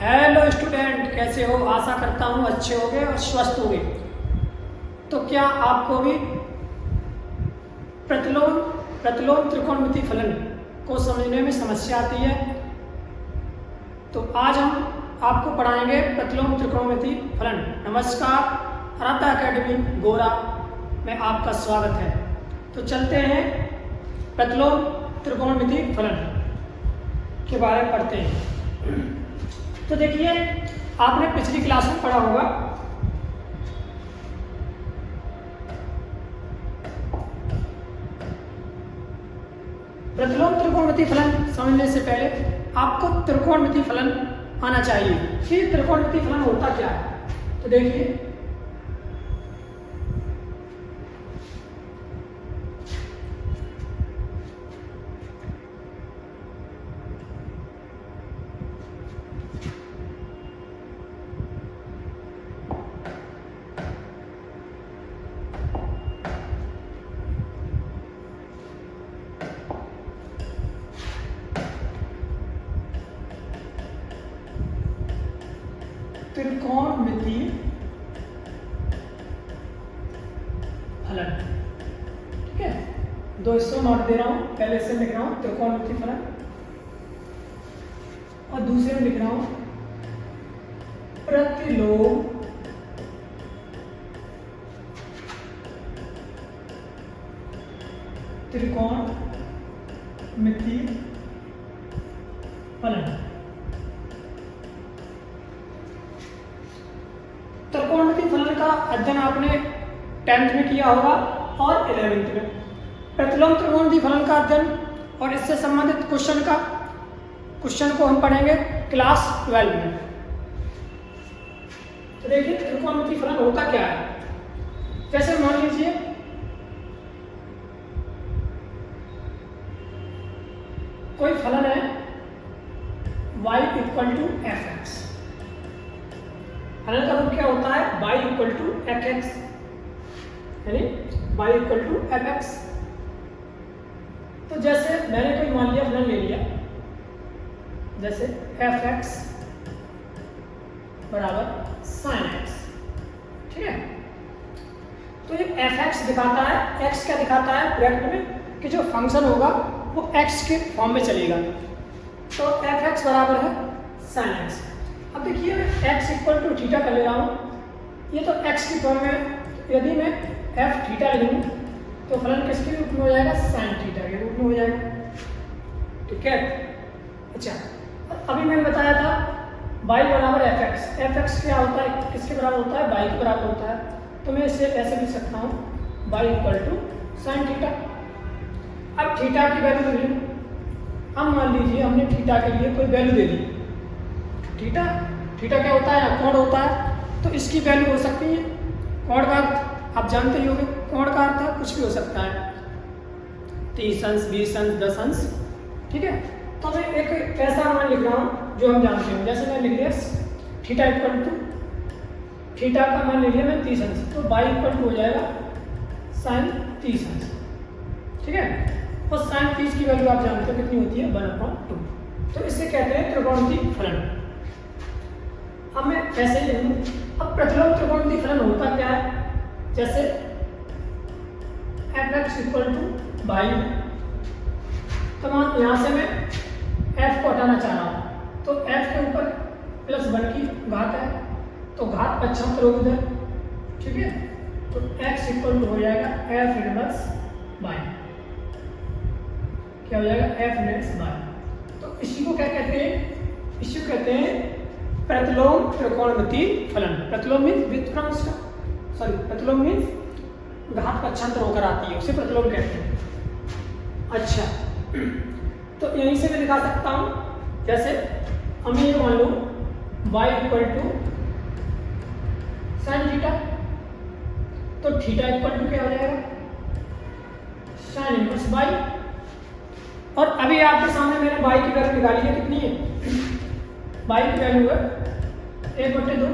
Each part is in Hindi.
हेलो स्टूडेंट, कैसे हो? आशा करता हूँ अच्छे होगे और स्वस्थ होगे। तो क्या आपको भी प्रतिलोम प्रतिलोम त्रिकोणमिति फलन को समझने में समस्या आती है? तो आज हम आपको पढ़ाएंगे प्रतिलोम त्रिकोणमिति फलन। नमस्कार, आराध्या एकेडमी गोरा में आपका स्वागत है। तो चलते हैं प्रतिलोम त्रिकोणमिति फलन के बारे में पढ़ते हैं। तो देखिए, आपने पिछली क्लास में पढ़ा होगा प्रतिलोम त्रिकोणमिति फलन समझने से पहले आपको त्रिकोणमिति फलन आना चाहिए कि त्रिकोणमिति फलन होता क्या है। तो देखिए, त्रिकोणमिति फलन, ठीक है। दो हिस्सों में नोट दे रहा हूं। पहले से लिख रहा हूं त्रिकोणमिति फलन और दूसरे में लिख रहा हूं प्रतिलोम त्रिकोणमिति फलन। त्रिकोणमिति फलन का अध्ययन आपने 10th में किया होगा और 11th में। प्रतिलोम त्रिकोणमिति फलन का अध्ययन और इससे संबंधित क्वेश्चन को हम पढ़ेंगे क्लास 12 में। तो देखिए, त्रिकोणमिति फलन होता क्या है। जैसे मान लीजिए कोई फलन है y = fx। फलन का रूप क्या होता है? y = fx, यानी y = fx। तो जैसे मैंने कोई मान लिया फलन ले लिया, जैसे fx = sin x, ठीक है। तो ये fx दिखाता है, x क्या दिखाता है ब्रैकेट में कि जो फंक्शन होगा वो x के फॉर्म में चलेगा। तो fx बराबर है sin x। अब देखिए, मैं x = थीटा कर ले रहा हूँ। ये तो x की फॉर्म में, यदि मैं f थीटा लिखूँ तो फलन किसके रूप में हो जाएगा? sin थीटा के रूप में हो जाएगा, ठीक है। अच्छा, अभी मैंने बताया था y = fx। fx क्या होता है? किसके बराबर होता है? y के बराबर होता है। तो मैं इसे ऐसे लिख सकता हूँ y = sin थीटा। अब थीटा की वैल्यू ले लूँ। अब मान लीजिए हमने थीटा के लिए कोई वैल्यू दे दी। थीटा क्या होता है? कोण होता है। तो इसकी वैल्यू हो सकती है, कोण का अर्थ आप जानते ही होंगे। कोण का अर्थ कुछ भी हो सकता है, 30 अंश, 20 अंश, 10 अंश, ठीक है। तो मैं एक ऐसा मान लिख रहा हूँ जो हम जानते हैं। जैसे मैं लिख लिया थीटा का मान ले लिया मैं 30 अंश, तो y = हो जाएगा sin 30 अंश, ठीक है। और sin 30 की वैल्यू आप जानते हो कितनी होती है? 1/2। तो इसे कहते हैं त्रिकोणमिति फलन। अब मैं ऐसे ही लिखूं। अब प्रतिलोम त्रिकोणमिति फलन होता क्या है? जैसे fx = y, तो मान यहाँ से मैं f को हटाना चाह रहा हूँ, तो f के ऊपर +1 की घात है, तो घात पक्षांतर होगी उधर, ठीक है। तो x = हो जाएगा f इनवर्स y। क्या हो जाएगा? f inverse y। तो इसी को क्या कहते हैं? इसी को कहते हैं प्रतिलोम त्रिकोणमिति फलन। प्रतिलोम मीन्स व्युत्क्रम, सॉरी, प्रतिलोम मीन्स घात पक्षांतर होकर आती है, उसे प्रतिलोम कहते हैं। अच्छा, तो यहीं से मैं दिखा सकता हूँ। जैसे हम ये मान लो y = sin थीटा, तो थीटा = क्या हो जाएगा? sin inverse y। और अभी आपके सामने मैंने y की वैल्यू निकाली है, कितनी है? y की वैल्यू है 1/2।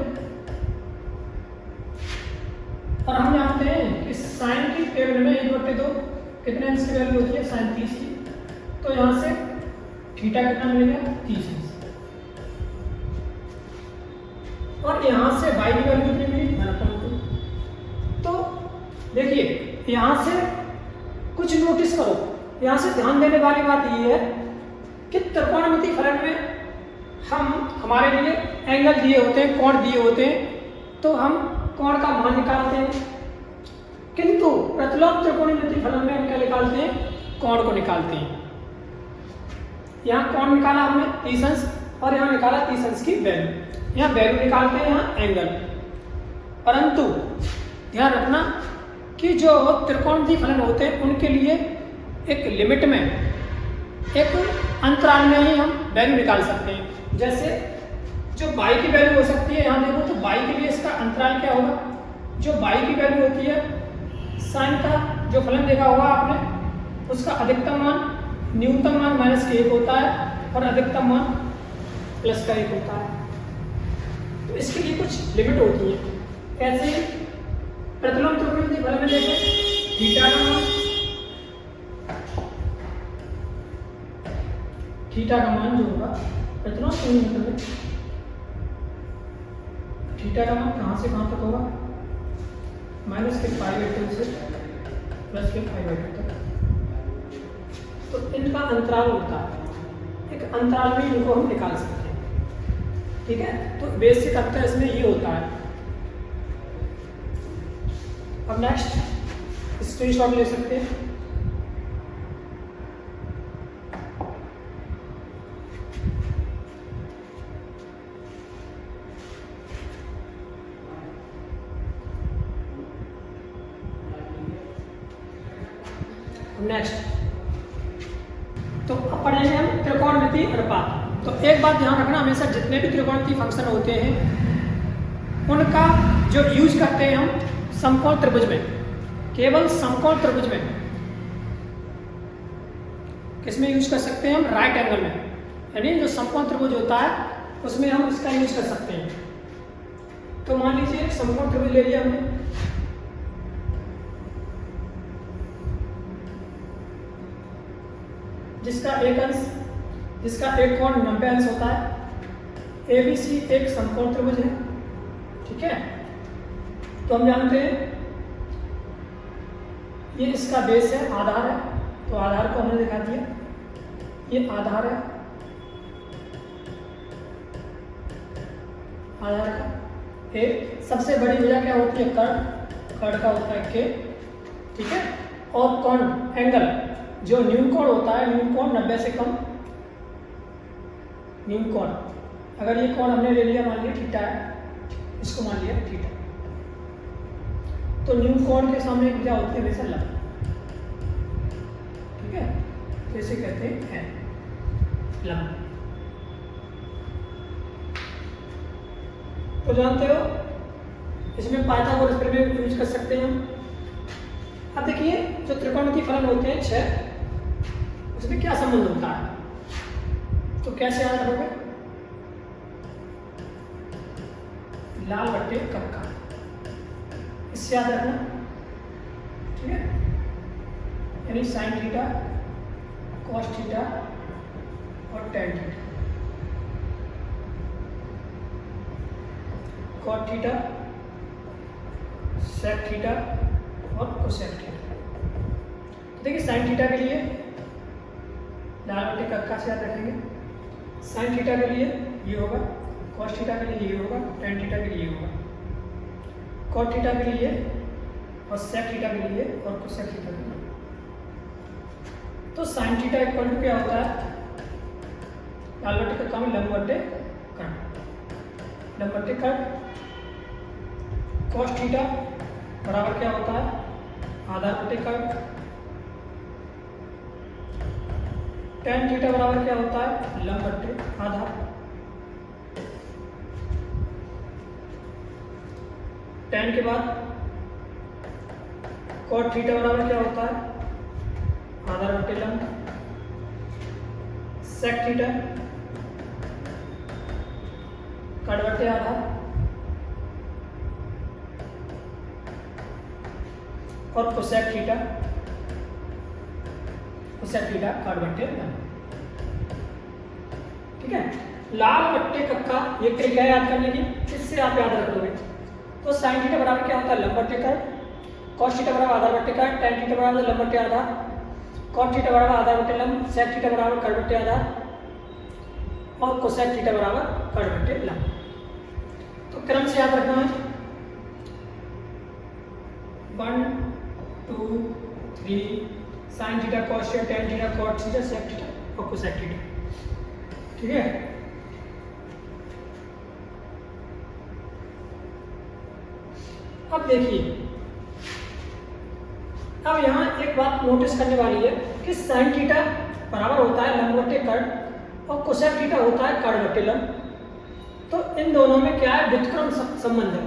और हम जानते हैं कि sin की टेबल में 1/2 कितने अंश की वैल्यू होती है? sin 30 की। तो यहाँ से थीटा कितना मिलेगा? 30 अंश। और यहाँ से y की वैल्यू कितनी मिली 1/2। तो देखिए यहाँ से कुछ नोटिस करो, यहाँ से ध्यान देने वाली बात ये है कि त्रिकोणमितीय फलन में हमारे लिए एंगल दिए होते हैं, कोण दिए होते हैं, तो हम कोण का मान निकालते हैं, किंतु प्रतिलोम त्रिकोणमितीय फलन में हम क्या निकालते हैं, कोण को निकालते हैं। यहाँ कोण निकाला हमने 30 अंश और यहाँ निकाला 30 अंश की वैल्यू, यहाँ वैल्यू निकालते हैं, यहाँ एंगल। परंतु ध्यान रखना कि जो त्रिकोणमितीय फलन होते हैं उनके लिए एक लिमिट में, एक अंतराल में ही हम वैल्यू निकाल सकते हैं। जैसे जो y की वैल्यू हो सकती है, यहाँ देखो तो y के लिए इसका अंतराल क्या होगा, जो y की वैल्यू होती है साइन का जो फलन देखा होगा आपने, उसका अधिकतम मान न्यूनतम मान -1 होता है और अधिकतम मान +1 होता है। तो इसके लिए कुछ लिमिट होती है। ऐसे प्रतिलोम त्रिकोणमितीय फलन में देखें थीटा का मान, थीटा का मान जो होगा प्रतिलोम त्रिकोणमितीय में थीटा का मान कहाँ से कहाँ तक होगा, -π/2 से +π/2 तक। तो इनका अंतराल होता है, एक अंतराल में इनको हम निकाल सकते हैं। ठीक है, तो बेसिक अंतर इसमें ये होता है। अब नेक्स्ट स्क्रीनशॉट ले सकते हैं। नेक्स्ट तो अब पढ़ेंगे हम त्रिकोणमितीय अनुपात। तो एक बात ध्यान रखना, हमेशा जितने भी त्रिकोणमितीय फंक्शन होते हैं उनका जो यूज करते हैं हम समकोण त्रिभुज में, केवल समकोण त्रिभुज में। किसमें यूज कर सकते हैं हम, राइट एंगल में, यानी जो समकोण त्रिभुज होता है उसमें हम इसका यूज कर सकते हैं। तो मान लीजिए एक समकोण त्रिभुज ले लिया हमने, जिसका एक कोण 90 अंश होता है। ABC एक समकोण त्रिभुज है, ठीक है। तो हम जानते हैं ये इसका बेस है, आधार है, तो आधार को हमने दिखा दिया, ये आधार है, आधार का एक सबसे बड़ी भुजा क्या होती है, कर्ण का होता है K, ठीक है। और कोण एंगल जो न्यून कोण होता है, न्यून कोण 90 से कम, न्यून कोण, अगर ये कोण हमने ले लिया मान लिया थीटा है, इसको मान लिया थीटा, तो न्यून कोण के सामने क्या होती है हमेशा लंब, ठीक है, तो इसे कहते हैं लंब। तो जानते हो इसमें पाइथागोरस प्रमेय यूज कर सकते हैं हम। अब देखिए जो त्रिकोणमितीय फलन होते हैं 6, उसमें क्या संबंध होता है, तो कैसे याद रखोगे, लाल बट्टे कक्का, इससे याद रखना, ठीक है। यानी साइन थीटा, कॉस थीटा और tan theta, cot theta, sec theta और कोसेक थीटा। देखिए साइन थीटा के लिए लाल बट्टे कक्का से याद रखेंगे, साइन थीटा के लिए ये होगा, कॉस थीटा के लिए ये होगा, टेन थीटा के लिए ये होगा, कॉट थीटा के लिए और सेक थीटा के लिए और कोसेक थीटा के लिए। तो साइन थीटा इक्वल टू क्या होता है, लाल बट्टे कक्का में लंब बट्टे कर्ण, लंब बट्टे कर्ण। कॉस थीटा बराबर क्या होता है, आधार बट्टे कर्ण। टेन थीटा बराबर क्या होता है, लंब बट्टे आधार। टेन के बाद कॉट थीटा बराबर क्या होता है, आधार बट्टे लंब। सेक थीटा कट बट्टे आधार और कोसेक थीटा कट बट्टे लंब, ठीक है। लाल बट्टे कक्का ये ट्रिक है याद करने की, इस इससे आप याद रख लोगे। तो साइन थीटा बराबर क्या होता है, लंब बट्टे कर्ड, कॉस थीटा बराबर आधार बट्टे कर्ड, टेन थीटा बराबर लंब बट्टे आधार, कॉट थीटा बराबर आधार बट्टे लंब, सेक थीटा बराबर कर्ड बट्टे आधार और कोसेक थीटा बराबर कर्ड बट्टे लंब। तो क्रम से याद रखना है 1 2 3 sine theta cos theta tan theta cot theta sec theta और कोसेक थीटा। ठीक है, अब देखिए, अब यहाँ एक बात नोटिस करने वाली है कि साइन थीटा बराबर होता है लंब बट्टे कर्ड और कोसेक थीटा होता है कर्ड बट्टे लंब। तो इन दोनों में क्या है, व्युत्क्रम संबंध है।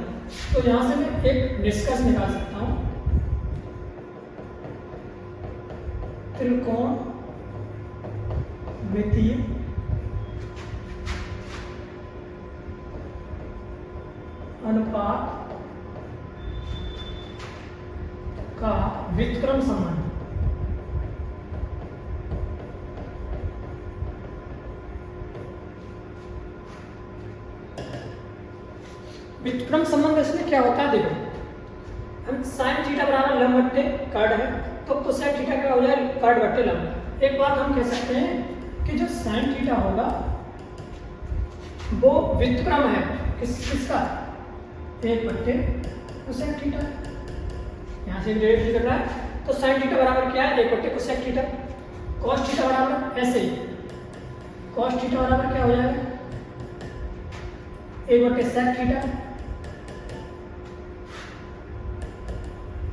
तो यहाँ से मैं एक निष्कर्ष निकाल सकता हूँ, त्रिकोण मितीय अनुपात का व्युत्क्रम संबंध। व्युत्क्रम संबंध इसमें क्या होता है, देखो हम साइन थीटा बराबर लंब बट्टे कर्ड है तो कोसेक थीटा क्या हो जाएगा, कर्ड बट्टे लंब। एक बात हम कह सकते हैं कि जो साइन थीटा होगा वो व्युत्क्रम है किसका, एक बट्टे कोसेक थीटा। यहाँ से डेट लिख रहा है तो साइन थीटा बराबर क्या है, एक बट्टे कोसेक थीटा। कॉस थीटा बराबर ऐसे ही, कॉस थीटा बराबर क्या हो जाएगा, एक बट्टे सेक थीटा।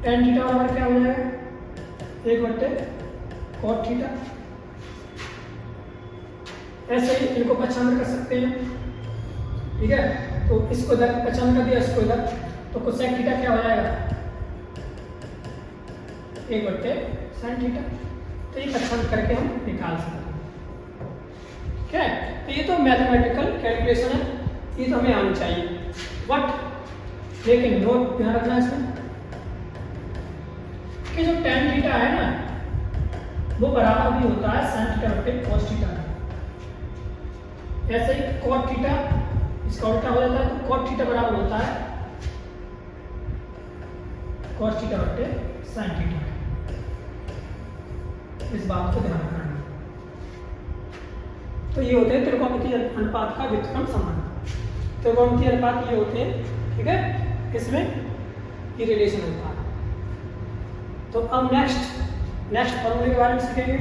टेन थीटा बराबर क्या हो जाएगा, एक बट्टे कॉट थीटा। ऐसे ही इनको पहचान कर सकते हैं। ठीक है, तो इसको इधर पहचान कर दिया, इसको इधर, तो कोसेक थीटा क्या हो जाएगा, एक बट्टे साइन थीटा। तो ये पहचान करके हम निकाल सकते हैं। ठीक है, तो ये तो मैथमेटिकल कैलकुलेशन है, ये तो हमें आनी चाहिए। बट लेकिन नोट ध्यान रखना इसमें कि जो टेन थीटा है ना वो बराबर भी होता है साइन थीटा बट्टे कॉस थीटा। ऐसे ही कॉट थीटा इसका उल्टा हो जाता है, तो कॉट थीटा बराबर होता है कॉस थीटा बट्टे साइन थीटा। इस बात को ध्यान रखना है। तो ये होते हैं त्रिकोणमितीय अनुपात का व्युत्क्रम संबंध। त्रिकोणमितीय अनुपात ये होते हैं, ठीक है, इसमें ये रिलेशन होता है। तो अब नेक्स्ट फॉर्मूले के बारे में सीखेंगे।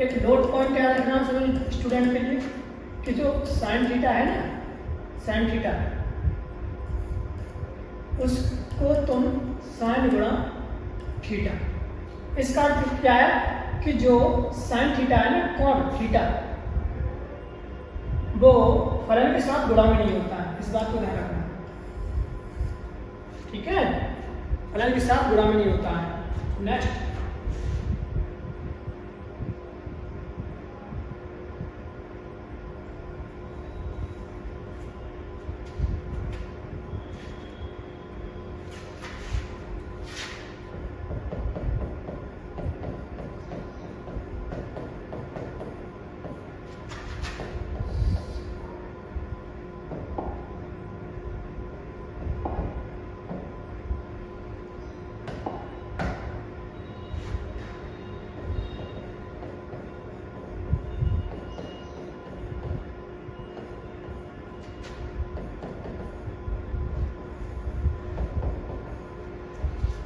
एक नोट पॉइंट याद रखना सभी स्टूडेंट के लिए कि जो साइन थीटा है ना, साइन थीटा उसको तुम साइन गुणा थीटा, इसका अर्थ क्या है कि जो साइन थीटा है ना कॉट थीटा वो फलन के साथ गुणा में नहीं होता है, इस बात को ध्यान रखना। ठीक है, फलन के साथ गुणा में नहीं होता है। नेक्स्ट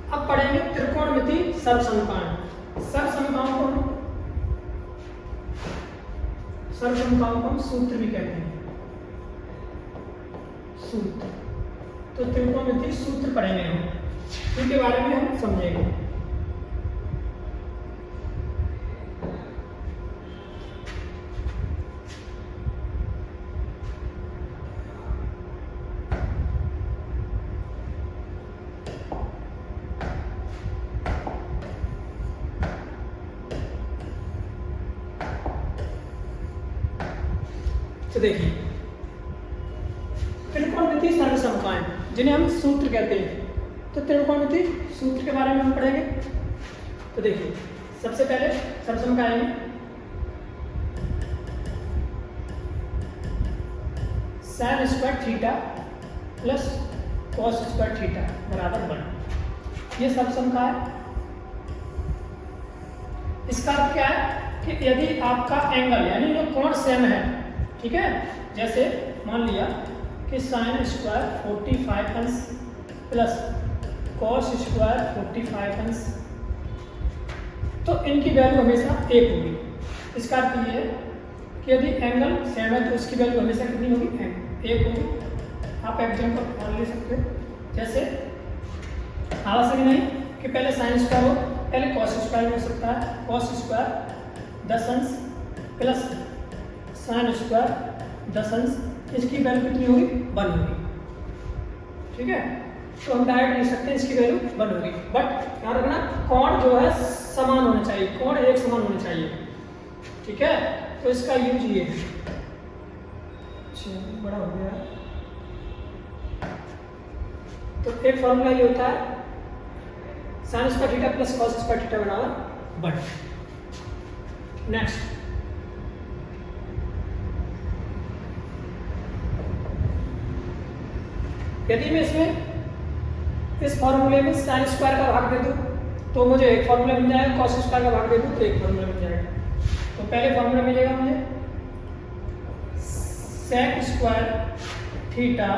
अब पढ़ेंगे त्रिकोणमितीय सर्वसमीकरण। सर्वसमीकरणों को हम सूत्र भी कहते हैं, सूत्र। तो त्रिकोणमितीय सूत्र पढ़ेंगे हम, इनके बारे में हम समझेंगे। तो देखिए त्रिकोणमिति सर्वसमताएं जिन्हें हम सूत्र कहते हैं, तो त्रिकोणमिति सूत्र के बारे में हम पढ़ेंगे। तो देखिए सबसे पहले सर्वसमता आएंगे sin square theta plus cos square theta बराबर 1। ये सर्वसमता है। इसका अर्थ क्या है कि यदि आपका एंगल यानी जो कोण सेम है, ठीक है, जैसे मान लिया कि साइन स्क्वायर 45 अंश प्लस कॉस स्क्वायर 45 अंश, तो इनकी वैल्यू हमेशा 1 होगी। इसका अर्थ ये है कि यदि एंगल सेम है तो इसकी वैल्यू हमेशा कितनी होगी? 1 होगी। आप एग्जाम्पल मान ले सकते हो, जैसे आवश्यक नहीं कि पहले साइन स्क्वायर हो, पहले कॉस स्क्वायर हो सकता है। कॉस स्क्वायर 10 अंश प्लस साइन स्क्वायर 10 अंश, इसकी वैल्यू कितनी होगी? 1 होगी। ठीक है, तो हम डायरेक्ट लिख सकते हैं इसकी वैल्यू 1 होगी। बट ध्यान रखना कोण जो है समान होना चाहिए, कोण एक समान होना चाहिए। ठीक है, तो इसका यूज ये है। बड़ा हो गया, तो एक फॉर्मूला ये होता है sine square theta plus cos square theta बराबर 1। नेक्स्ट यदि मैं इसमें इस फॉर्मूले में साइन स्क्वायर का भाग दे दूं तो मुझे एक फॉर्मूला मिल जाएगा, कॉस स्क्वायर का भाग दे दूं तो एक फॉर्मूला मिल जाएगा। तो पहले फॉर्मूला मिलेगा मुझे sec square theta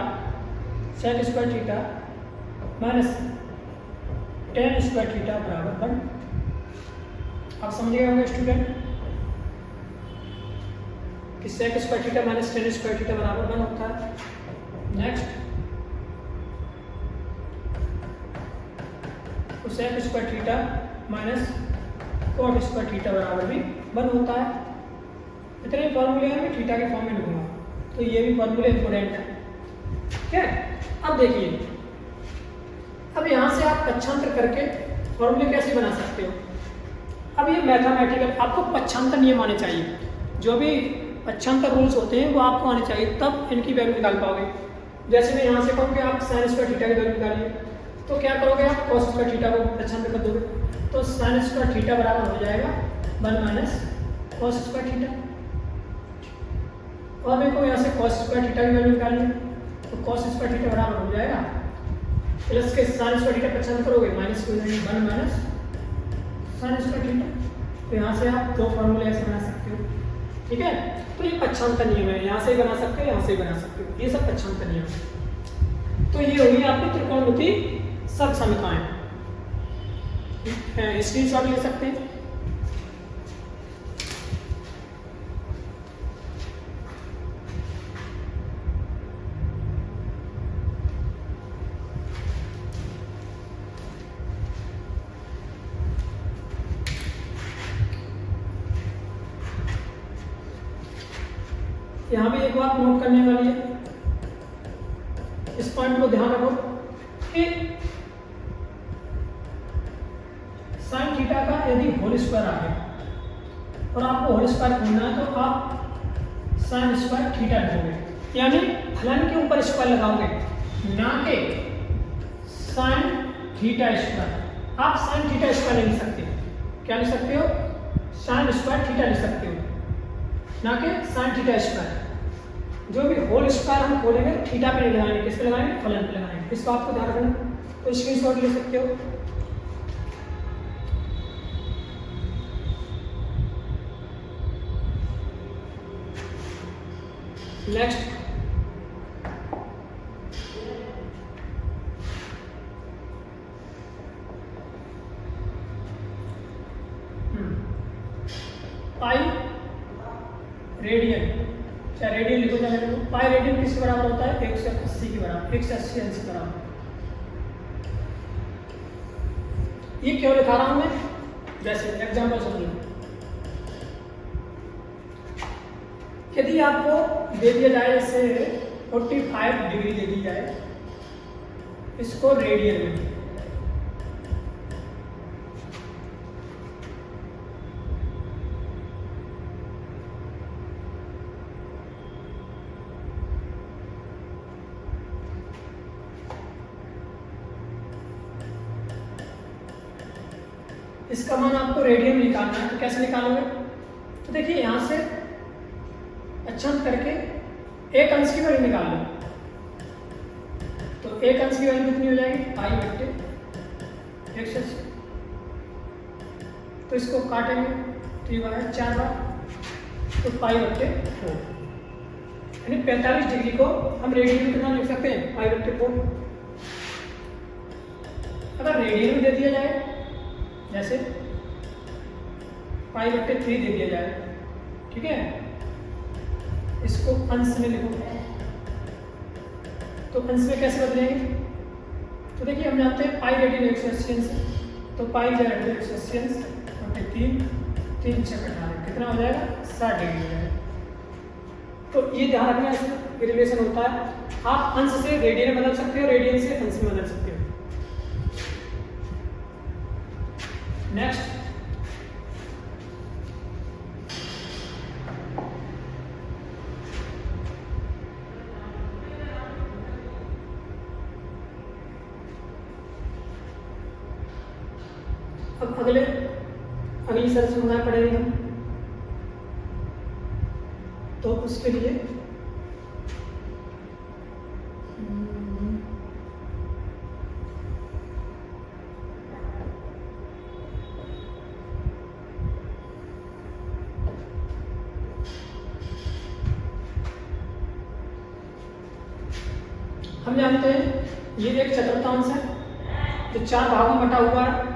minus tan square theta बराबर 1। आप समझिए होंगे स्टूडेंट कि sec square theta minus tan square theta बराबर 1 होता है। नेक्स्ट तो sec square theta minus cot square theta बराबर भी 1 होता है। इतने फॉर्मूले हैं, मैं थीटा के फॉर्म में लिखूंगा, तो ये भी फॉर्मूले इंपोर्टेंट है। ठीक है, अब देखिए, अब यहाँ से आप पक्षांतर करके फॉर्मूले कैसे बना सकते हो? अब ये मैथमेटिकल आपको पक्षांतर नियम आने चाहिए, जो भी पक्षांतर रूल्स होते हैं वो आपको आने चाहिए, तब इनकी वैल्यू निकाल पाओगे। जैसे मैं यहाँ से कहूँ कि आप साइन स्क्वायर थीटा की वैल्यू निकालिए, तो क्या करोगे आप? कॉस स्क्वायर थीटा को पक्षांतर कर दोगे, तो साइन स्क्वायर थीटा बराबर हो जाएगा 1 माइनस कॉस स्क्वायर थीटा। और मेरे को यहाँ से कॉस स्क्वायर थीटा की वैल्यू निकालिए, तो कॉस स्क्वायर थीटा बराबर हो जाएगा प्लस के साइन स्क्वायर थीटा पक्षांतर करोगे माइनस को 1 माइनस साइन स्क्वायर थीटा। तो यहाँ से आप दो फॉर्मूले ऐसे बना सकते हो। ठीक है, तो ये पक्षांतर नियम है, यहाँ से ही बना सकते हो, यहाँ से ही बना सकते हो, ये सब पक्षांतर नियम है। तो ये होगी आपकी त्रिकोणमिति सर्वसमताएं। स्क्रीनशॉट ले सकते हैं। यहाँ भी एक बात नोट करने वाली है, इस पॉइंट को ध्यान रखो कि साइन थीटा का यदि होल स्क्वायर आ गया और आपको होल स्क्वायर ढूंढना है तो आप साइन स्क्वायर थीटा लिखोगे, यानी फलन के ऊपर स्क्वायर लगाओगे, ना कि साइन थीटा स्क्वायर। आप साइन थीटा स्क्वायर नहीं लिख सकते, क्या लिख सकते हो? साइन स्क्वायर थीटा लिख सकते हो, ना कि साइन थीटा स्क्वायर। जो भी होल स्क्वायर हम खोलेंगे थीटा पे नहीं लगाएंगे, किस पे लगाएंगे? फलन पे लगाएंगे। इस बात को ध्यान रखना, तो स्क्रीनशॉट ले सकते हो। नेक्स्ट पाई रेडियन, चाहे रेडियन लिखो चाहे लिखो, पाई रेडियन किसके बराबर होता है? 180 के बराबर, 180 अंश के बराबर। ये क्यों लिखा रहा हूं मैं? जैसे एग्जाम्पल समझो, यदि आपको दे दिया जाए इससे 45 डिग्री दे दी जाए, इसको रेडियन में, इसका मान आपको रेडियन निकालना है, तो कैसे निकालोगे? तो देखिए यहाँ से अक्षांश करके एक अंश की वैल्यू निकाल लो। तो एक अंश की वैल्यू कितनी हो जाएगी? पाई बट्टे 180। तो इसको काटेंगे 3 बार 4 बार, तो पाई बट्टे 4, यानी 45 डिग्री को हम रेडियन में कितना लिख सकते हैं? पाई बट्टे 4। अगर रेडियन में दे दिया जाए, जैसे पाई बट्टे 3 दे दिया जाए, ठीक है, इसको अंश में लिखो, तो अंश में कैसे बदलेंगे? तो देखिए हम जानते हैं पाई रेडियन 180 अंश, तो पाई रेडियन 180 अंश बटे 3, 3 6 18, कितना हो जाएगा? 60 डिग्री हो जाएगा। तो ये ध्यान रखना, इसमें रिलेशन होता है। आप अंश से रेडियन में बदल सकते हो, रेडियन से अंश में बदल सकते हो। नेक्स्ट, अब अगली शर्त समझना पड़ेगी हम, तो उसके लिए हम जानते हैं ये एक चतुर्थांश है जो 4 भागों में बटा हुआ है,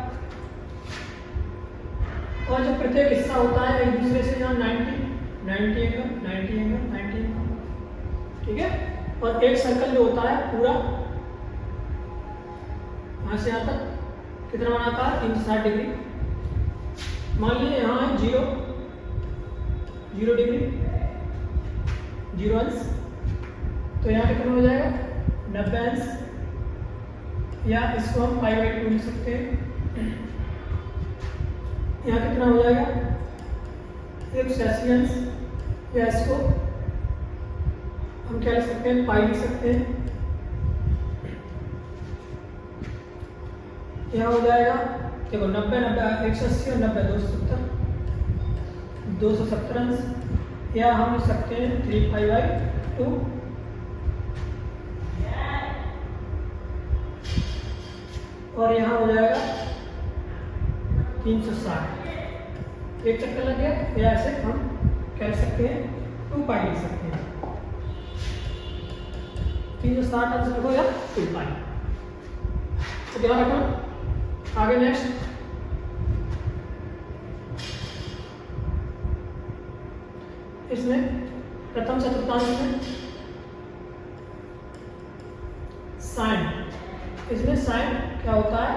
और जो प्रत्येक हिस्सा होता है एक दूसरे से यहाँ 90 एंगल, 90 एंगल, 90 एंगल, ठीक है। और एक सर्कल जो होता है पूरा यहाँ से यहाँ तक कितना बनाता है? 360 डिग्री। मान लीजिए यहाँ है 0 डिग्री, 0 अंश, तो यहाँ कितना हो जाएगा? 90 अंश, या इसको हम पाई बाई 2 लिख सकते हैं। यहाँ कितना हो जाएगा? 180 अंश, या इसको हम क्या लिख सकते हैं? पाई लिख सकते हैं। यहाँ हो जाएगा देखो 90 180 और 90 270 अंश, या हम लिख सकते हैं 3 पाई बाई 2, और यहाँ हो जाएगा 360। एक चक्कर लग गया, या ऐसे हम कह सकते हैं 2 पाई लिख सकते हैं। 360 अंश लिखो या 2 पाई, तो ध्यान रखना। आगे नेक्स्ट, इसमें प्रथम चतुर्थांश में साइन, इसमें साइन क्या होता है?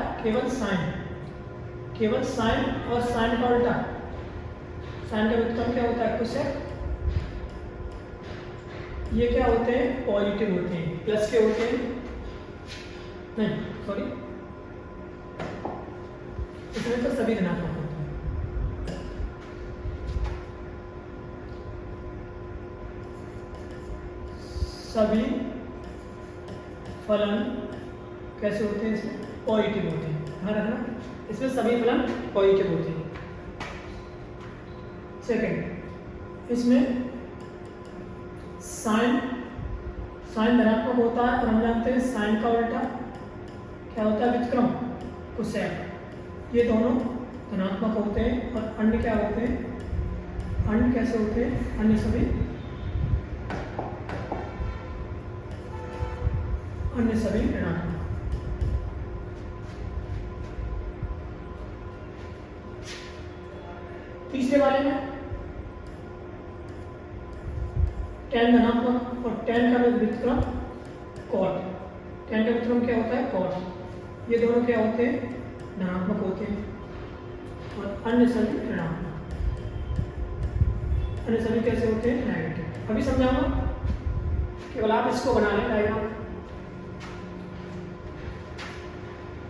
केवल साइन और साइन का उल्टा, साइन का व्युत्क्रम क्या होता है? कोसेक। ये क्या होते हैं? पॉजिटिव होते हैं, प्लस के होते हैं, नहीं सॉरी, इसमें तो सभी ऋणात्मक होते हैं। सभी फलन कैसे होते हैं? इसमें पॉजिटिव होते हैं, ध्यान रखना, इसमें सभी फलन पॉजिटिव होते हैं। सेकंड, इसमें साइन धनात्मक होता है, और हम जानते हैं साइन का उल्टा क्या होता है? व्युत्क्रम, कोसेक। ये दोनों धनात्मक होते हैं, और अन्य क्या होते हैं? अन्य कैसे होते हैं? अन्य सभी ऋणात्मक। तीसरे वाले में tan धनात्मक और tan का व्युत्क्रम cot, tan का व्युत्क्रम क्या होता है? cot। ये दोनों क्या होते हैं? धनात्मक होते हैं, और अन्य सभी ऋणात्मक। अन्य सभी कैसे होते हैं? नेगेटिव। अभी समझाऊंगा, केवल आप इसको बना लें डायग्राम।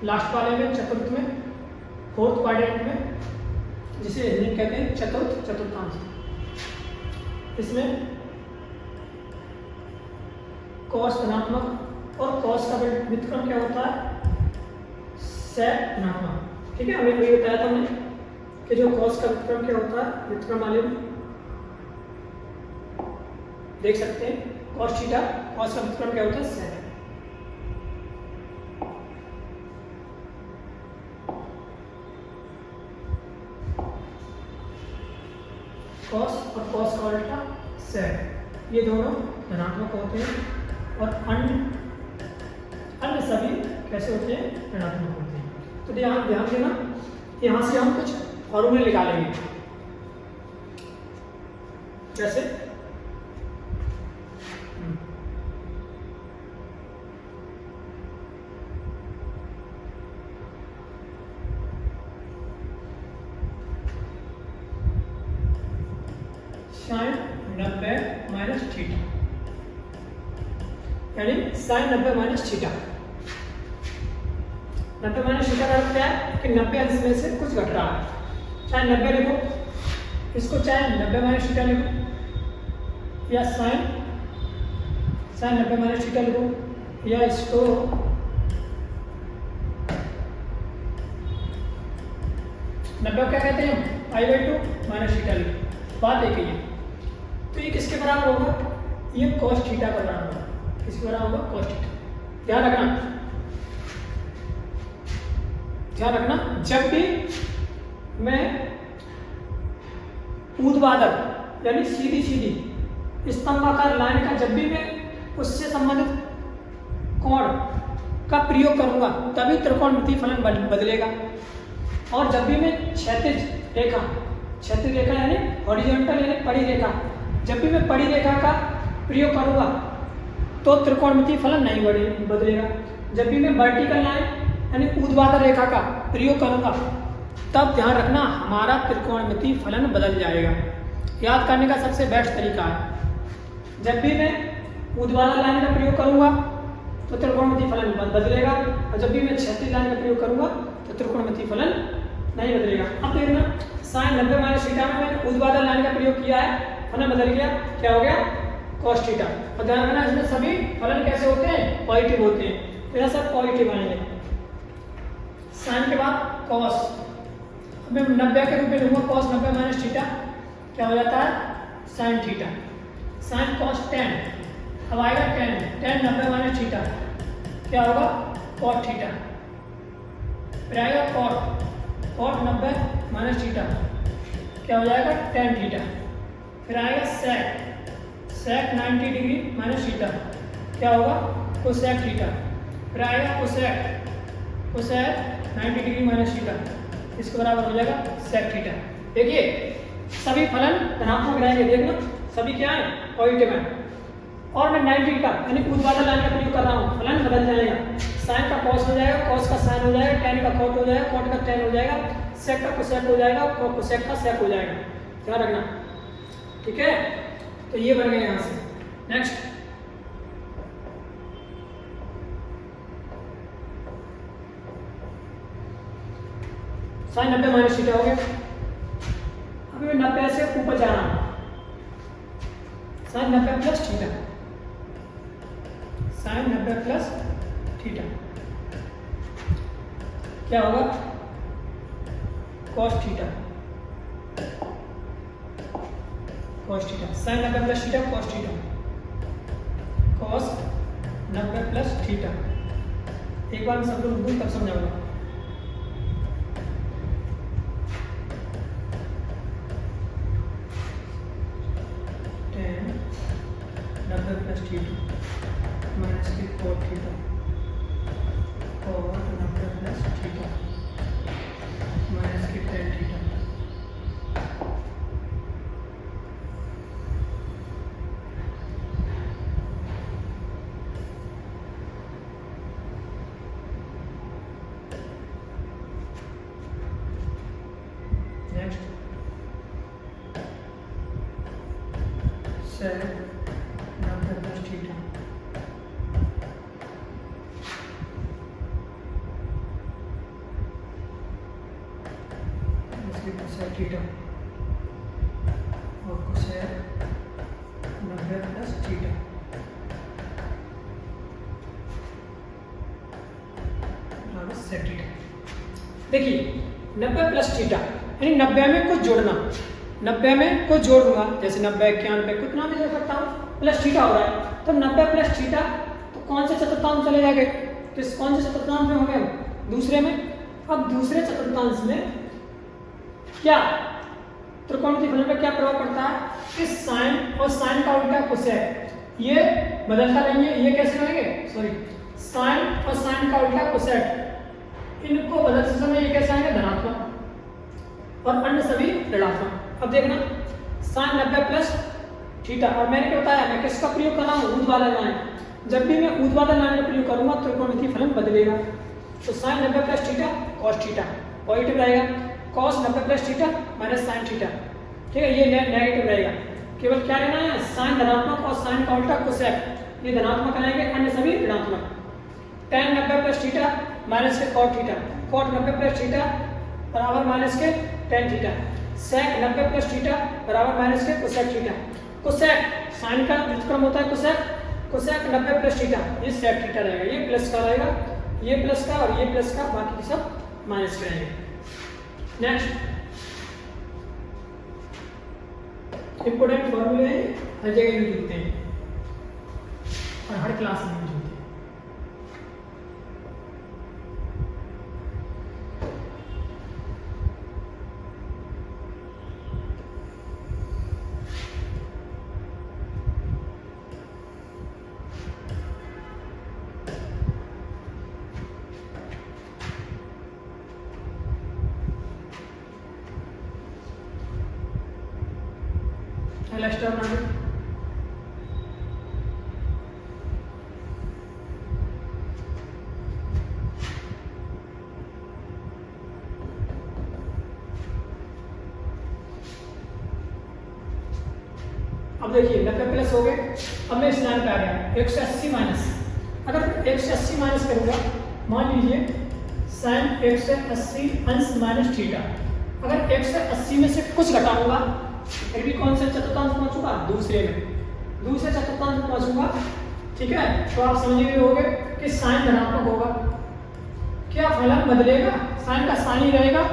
लास्ट वाले में, चतुर्थ में, फोर्थ क्वाड्रेंट में, जिसे हिंदी में कहते हैं चतुर्थांश, इसमें कॉस धनात्मक और कॉस का व्युत्क्रम क्या होता है? सेक धनात्मक, ठीक है, हमें वही बताया था हमने। कि जो कॉस का व्युत्क्रम क्या होता है, व्युत्क्रम वाले में देख सकते हैं कॉस थीटा, कॉस का व्युत्क्रम क्या होता है, सेक। कॉस और कॉस का उल्टा सेक, ये दोनों धनात्मक होते हैं और अन्य सभी कैसे होते हैं, ऋणात्मक होते हैं। तो ध्यान देना, यहाँ से हम कुछ फॉर्मूले निकालेंगे। जैसे साइन 90 माइनस थीटा, यानी sine 90 minus theta. 90 minus theta का अर्थ क्या है कि 90 अंश में से कुछ घट रहा है। चाहे 90 लिखो, इसको चाहे 90 माइनस थीटा लिखो, या साइन 90 माइनस थीटा लिखो, या इसको नब्बे क्या कहते हैं, π/2 माइनस थीटा लिखो। बात एक ही है। तो ये किसके बराबर होगा, ये cos थीटा का बराबर होगा। किसके बराबर होगा, cos थीटा। ध्यान रखना, जब भी मैं ऊर्ध्वाधर यानी सीधी स्तंभाकार लाइन का जब भी मैं उससे संबंधित कोण का प्रयोग करूंगा तभी त्रिकोणमितीय फलन बदलेगा। और जब भी मैं क्षैतिज रेखा यानी हॉरिजॉन्टल यानी पड़ी रेखा, जब भी मैं पड़ी रेखा का प्रयोग करूंगा तो त्रिकोणमितीय फलन नहीं बदलेगा। जब भी मैं वर्टिकल लाइन यानी ऊर्ध्वाधर रेखा का प्रयोग करूंगा तब ध्यान रखना हमारा त्रिकोणमितीय फलन बदल जाएगा। याद करने का सबसे बेस्ट तरीका है, जब भी मैं ऊर्ध्वाधर लाइन का प्रयोग करूंगा तो त्रिकोणमितीय फलन बदलेगा, और जब भी मैं क्षैतिज लाइन का प्रयोग करूंगा तो त्रिकोणमितीय फलन नहीं बदलेगा। अब देखना, साइन 90 माइनस थीटा में मैंने ऊर्ध्वाधर लाइन का प्रयोग किया है, फलन बदल गया, क्या हो गया, cos थीटा। और ध्यान रखना इसमें सभी फलन कैसे होते हैं, पॉजिटिव होते हैं, तो यह सब पॉजिटिव आएंगे। साइन के बाद cos, अब मैं 90 के रूप में लूंगा cos 90 माइनस थीटा, क्या हो जाता है, साइन थीटा। साइन cos 10, अब आएगा 10 90 माइनस थीटा, क्या होगा, cot थीटा। फिर आएगा cot 90 माइनस थीटा, क्या हो जाएगा, tan थीटा। फिर आएगा sec 90 डिग्री माइनस थीटा, क्या होगा, cosec थीटा। फिर आएगा cosec 90 डिग्री माइनस थीटा, इसके बराबर हो जाएगा sec थीटा। देखिए सभी फलन धनात्मक रहेंगे, देखना सभी क्या है, पॉजिटिव है। और मैं 90 का यानी ऊर्ध्वाधर लाइन का प्रयोग कर रहा हूँ, फलन बदल जाएगा। साइन का cos हो जाएगा, cos का साइन हो जाएगा, tan का cot हो जाएगा, cot का tan हो जाएगा, sec का cosec हो जाएगा, cosec का sec हो जाएगा। ध्यान रखना, ठीक है। तो ये बन गया यहाँ से। नेक्स्ट साइन 90 माइनस थीटा हो गया। अभी मैं 90 से ऊपर जा रहा हूँ, sine 90 plus theta, sine 90 plus theta क्या होगा, cos theta, cos theta. Sine 90 plus theta cos theta, cos 90 plus theta. एक बार सब लोग तब समझाऊंगा। प्लस थीटा माइनस के cot थीटा और 90 प्लस थीटा माइनस के tan theta. Next sec 90 plus theta cosec theta और cosec 90 plus theta. sec theta. देखिए 90 प्लस थीटा यानी 90 में कुछ जोड़ना, 90 में कुछ जोड़ूंगा, जैसे 90 91 कितना भी जोड़ सकता हूँ, प्लस थीटा हो रहा है, तो 90 प्लस थीटा, तो कौन से चतुर्थांश चले जाएंगे, किस कौन से चतुर्थांश में हो गए, दूसरे में। अब दूसरे चतुर्थांश में क्या त्रिकोणमितीय फलन पर क्या प्रभाव पड़ता है कि साइन और साइन का उल्टा कोसेक, ये बदलता नहीं है, ये कैसे बनेंगे, सॉरी, साइन और साइन का उल्टा कोसेक, इनको बदलते समय ये कैसे आएंगे, धनात्मक, और अन्य सभी ऋणात्मक। अब देखना साइन 90 प्लस थीटा, और मैंने क्या बताया, मैं किसका प्रयोग कर रहा हूँ, ऊर्ध्वाधर लाइन, जब भी मैं ऊर्ध्वाधर लाइन का प्रयोग करूंगा त्रिकोणमितीय फलन बदलेगा। तो sine 90 plus theta cos theta positive रहेगा, cos 90 plus theta minus sine theta, ठीक है, ये नेगेटिव रहेगा। केवल क्या लेना है, साइन धनात्मक और साइन का उल्टा कोसेक, ये धनात्मक आएंगे, अन्य सभी ऋणात्मक। tan 90 प्लस थीटा माइनस के cot theta, cot 90 plus theta बराबर माइनस के tan theta, sec 90 plus theta बराबर माइनस के कोसेक थीटा। कोसेक साइन का व्युत्क्रम होता है कोसेक, कोसेक 90 प्लस थीटा, ये सेक थीटा रहेगा, ये प्लस का रहेगा, ये प्लस का और ये प्लस का, बाकी के सब माइनस के रहेंगे। नेक्स्ट इंपोर्टेंट फॉर्मूले हर जगह यूज होते हैं और हर क्लास में यूज होते हैं। नेक्स्ट टर्म आगे अब देखिए 90 प्लस हो गए, अब मैं इस लाइन पे आ गया 180 माइनस, अगर 180 माइनस करूंगा, मान लीजिए साइन 180 अंश माइनस थीटा, अगर 180 में से कुछ घटाऊंगा फिर भी कौन से चतुर्थांश पहुंचूंगा, दूसरे में, दूसरे चतुर्थांश पहुंचूंगा, ठीक है। तो आप समझ गए होंगे कि साइन धनात्मक होगा, क्या फलन बदलेगा, साइन का साइन ही रहेगा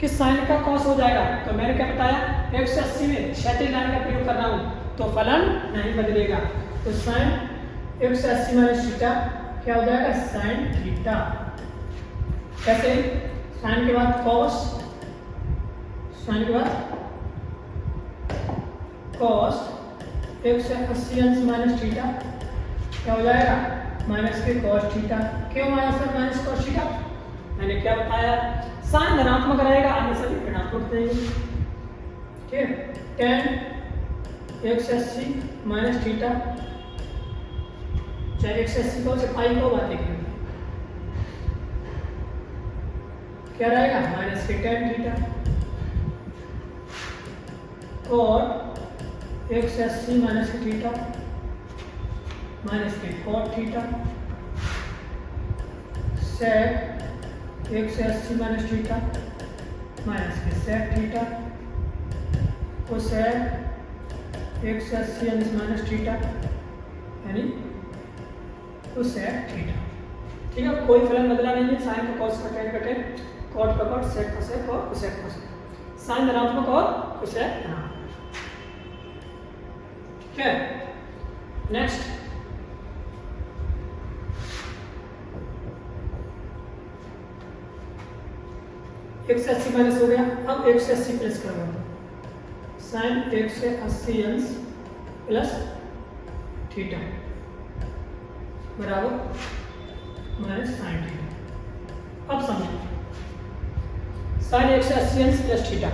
कि साइन का कॉस हो जाएगा। तो मैंने क्या बताया, 180 में क्षैतिज लाइन का प्रयोग कर रहा हूं तो फलन नहीं बदलेगा, तो साइन 180 माइनस थीटा क्या हो जाएगा, साइन थीटा। कैसे, साइन के बाद कॉस, साइन के बाद कॉस 180 अंश माइनस थीटा क्या हो जाएगा, माइनस के कॉस थीटा। क्यों माइनस कॉस थीटा, मैंने क्या बताया, साइन धनात्मक रहेगा, अन्य सभी ऋणात्मक रहेंगे, ठीक है। tan 180 माइनस थीटा, चाहे 180 को से पाई को बात देखिए क्या रहेगा, माइनस के tan थीटा, और 180 माइनस के थीटा माइनस के कॉट थीटा, सेक 180 माइनस थीटा माइनस के सेक थीटा, कोसेक 180 अंश माइनस थीटा यानी कोसेक थीटा, ठीक है। कोई फलन बदला नहीं है, साइन का कॉस का tan का tan, कॉट का कॉट, सेक का सेक और कोसेक का कोसेक, साइन धनात्मक और कोसेक धनात्मक, ठीक है। नेक्स्ट एक से 80 माइनस हो गया, अब 180 प्लस करूंगा, साइन 180 अंश प्लस थीटा बराबर माइनस साइन थीटा। अब समझो साइन 180 अंश प्लस थीटा,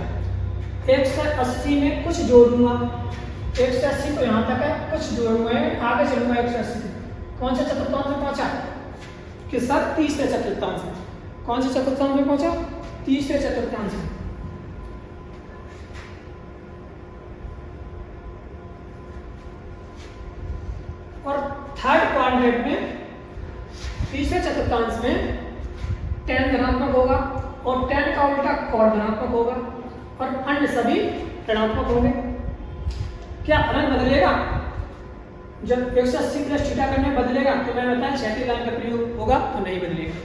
180 में कुछ जोड़ूंगा, 180 तो यहाँ तक है, कुछ जोड़ूंगा, आगे चलूंगा 180 से, कौन सा चतुर्थांश में पहुंचा कि सर तीसरे चतुर्थांश में, कौन से चतुर्थांश में पहुंचा, तीसरे चतुर्थांश में। और थर्ड क्वाड्रेंट में तीसरे चतुर्थांश में tan धनात्मक होगा और tan का उल्टा cot धनात्मक होगा और अन्य सभी ऋणात्मक होंगे। क्या फलन बदलेगा, जब 180 प्लस थीटा करने में बदलेगा तो मैंने बताया क्षैतिज लाइन का प्रयोग होगा तो नहीं बदलेगा।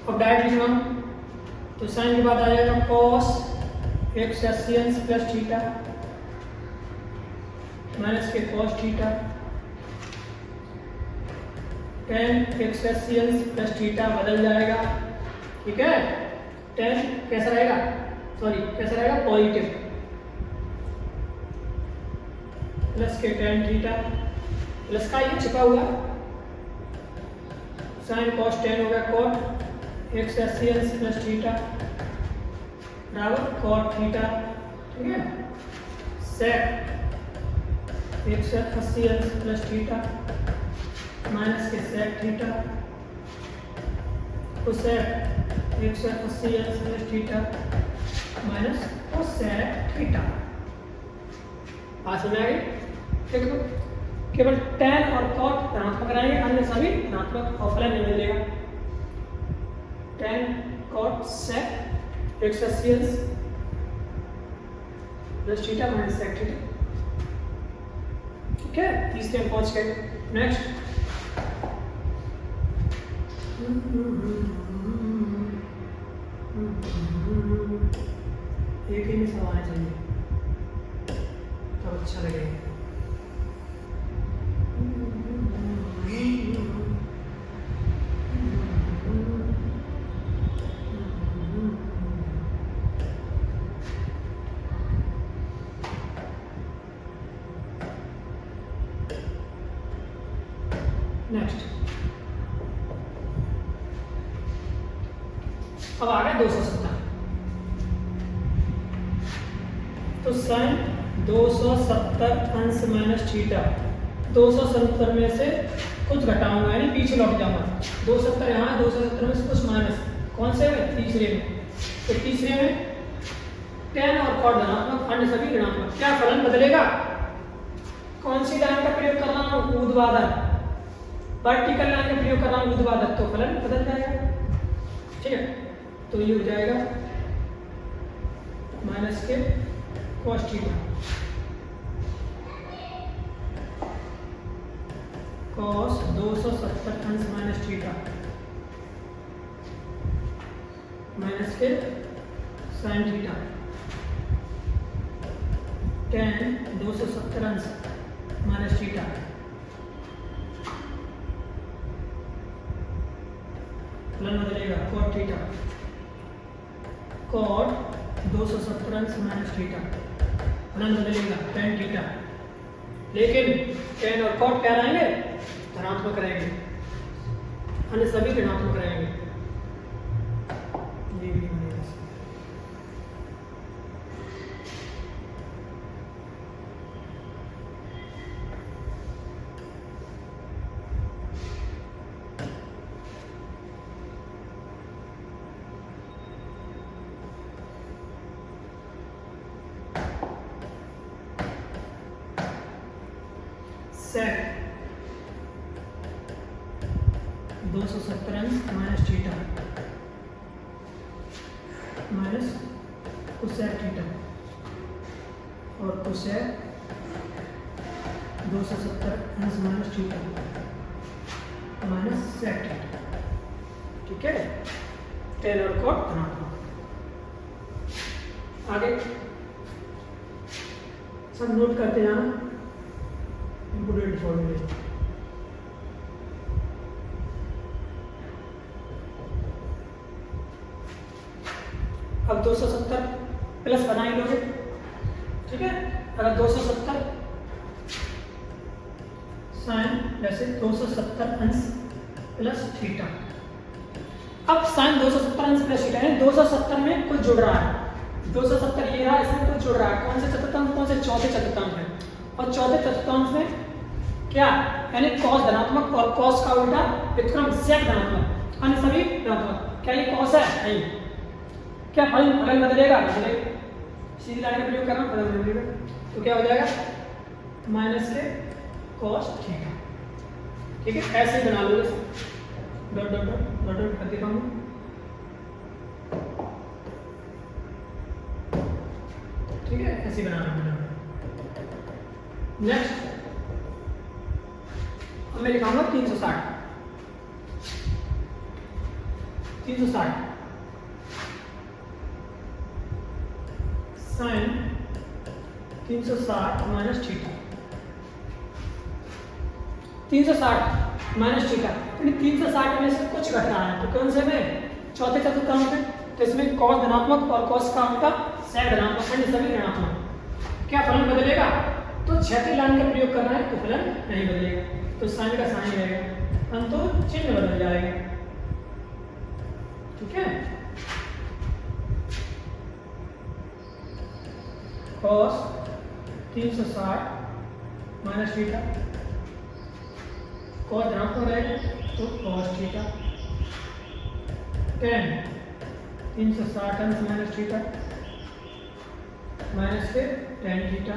अब डायरेक्ट लिख रहा हूं तो साइन के बाद आ जाएगा cos एक्स एसियंस प्लस थीटा माइनस के कॉस थीटा, टेन एक्स एसियंस प्लस थीटा बदल जाएगा, ठीक है। टेन कैसा रहेगा, सॉरी कैसा रहेगा, पॉजिटिव, प्लस के टेन थीटा, प्लस का ये छिपा हुआ साइन कॉस टेन हो गया कॉट एक्स एसियंस प्लस थीटा बराबर कॉट थीटा, ठीक है। सेक एक्स एसियंस प्लस थीटा माइनस के सेक थीटा, कोसेक एक्स एसियंस plus theta minus cosec theta. समझ आ गई। देखो केवल tan और cot धनात्मक रहेंगे, अन्य सभी धनात्मक और फलन नहीं मिलेगा। tan cot sec एक्स एसियंस plus theta minus sec theta, ठीक है। तीसरे में पहुंच गए। नेक्स्ट एक ही में सब आने चाहिए तो अच्छा लगेगा। नेक्स्ट अब आ गया 270। तो साइन 270 अंश माइनस थीटा, 270 में से कुछ घटाऊंगा यानी पीछे लौट जाऊंगा। 270 यहाँ, 270 में से कुछ माइनस, कौन से में, तीसरे में। तो तीसरे में tan और cot धनात्मक, अन्य सभी ऋणात्मक। क्या फलन बदलेगा, कौन सी लाइन का प्रयोग कर रहा हूँ, ऊर्ध्वाधर, वर्टिकल लाइन का प्रयोग कर रहा हूँ ऊर्ध्वाधर, तो फलन बदल जाएगा, ठीक है। तो ये हो जाएगा माइनस के cos थीटा cos 270 अंश माइनस थीटा माइनस के sin थीटा tan 270 अंश माइनस थीटा फलन बदलेगा cot थीटा cot 270 अंश माइनस थीटा फलन बदलेगा tan थीटा। लेकिन tan और cot क्या रहेंगे, धनात्मक रहेंगे, अन्य सभी ऋणात्मक रहेंगे। ये भी बनेगा। sec 270 अंश minus theta minus cosec theta और कोसेक 270 अंश minus theta minus sec theta, ठीक है। tan और cot धनात्मक। आगे सब नोट करते जाना इंपोर्टेंट फॉर्मूले। अब 270 प्लस बना ही लोगे, ठीक है। अगर 270 साइन जैसे 270 अंश प्लस थीटा, अब साइन 270 अंश प्लस थीटा है, 270 में कुछ जुड़ रहा है, 270 ये रहा, इसमें कुछ जुड़ रहा है, कौन से चतुर्थांश, कौन से चौथे चतुर्थांश में, और चौथे चतुर्थांश में क्या यानी cos धनात्मक और cos का उल्टा व्युत्क्रम sec धनात्मक, अन्य सभी धनात्मक। क्या ये cos है, नहीं। क्या फलन बदलेगा, बदलेगा, सीधी लाइन का प्रयोग करना, फलन बदलेगा। तो क्या हो जाएगा माइनस के cos थीटा, ठीक है। ऐसे ही बना लो, dot dot dot dot dot करके दिखाऊंगा, ठीक है। ऐसे ही बनाना। नेक्स्ट अब मैं लिखाऊंगा 360 360 sine 360 minus theta, 360 minus theta, यानी 360 में से कुछ घट रहा है तो कौन से में, चौथे चतुर्थांश में, तो इसमें कॉस धनात्मक और कॉस का उल्टा सेक धनात्मक, यानी सभी ऋणात्मक। क्या फलन बदलेगा, तो क्षैतिज लाइन का प्रयोग करना है तो फलन नहीं बदलेगा, तो साइन का साइन रहेगा, परंतु चिन्ह बदल जाएगा। ठीक है, कॉस 360 माइनस थीटा, कॉस धनात्मक रहेगा तो कॉस थीटा, टेन 360 अंश माइनस थीटा माइनस के tan theta,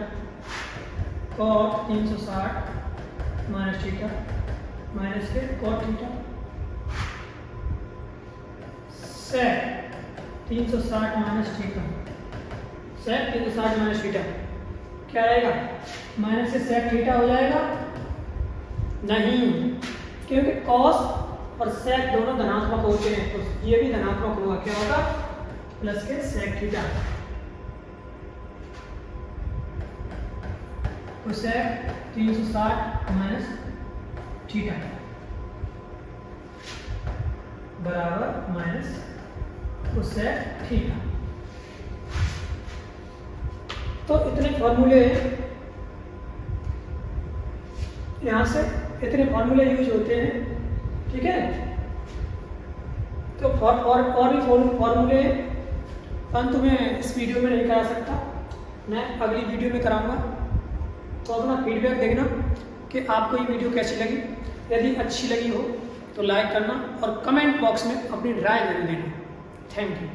cot 360 minus theta minus के cot theta, sec 360 minus theta, sec 360 minus theta क्या रहेगा, माइनस से सेक थीटा हो जाएगा, नहीं, क्योंकि कॉस और सेक दोनों धनात्मक होते हैं तो ये भी धनात्मक होगा, क्या होगा, प्लस के सेक थीटा, तो सेक 360 माइनस थीटा बराबर माइनस कोसेक थीटा। तो इतने फॉर्मूले यहाँ से, इतने फॉर्मूले यूज होते हैं। ठीक है, तो और भी फॉर्मूले परंतु मैं इस वीडियो में नहीं करा सकता, मैं अगली वीडियो में कराऊंगा। तो अपना फीडबैक देखना कि आपको ये वीडियो कैसी लगी, यदि अच्छी लगी हो तो लाइक करना और कमेंट बॉक्स में अपनी राय जरूर देना। Thank you.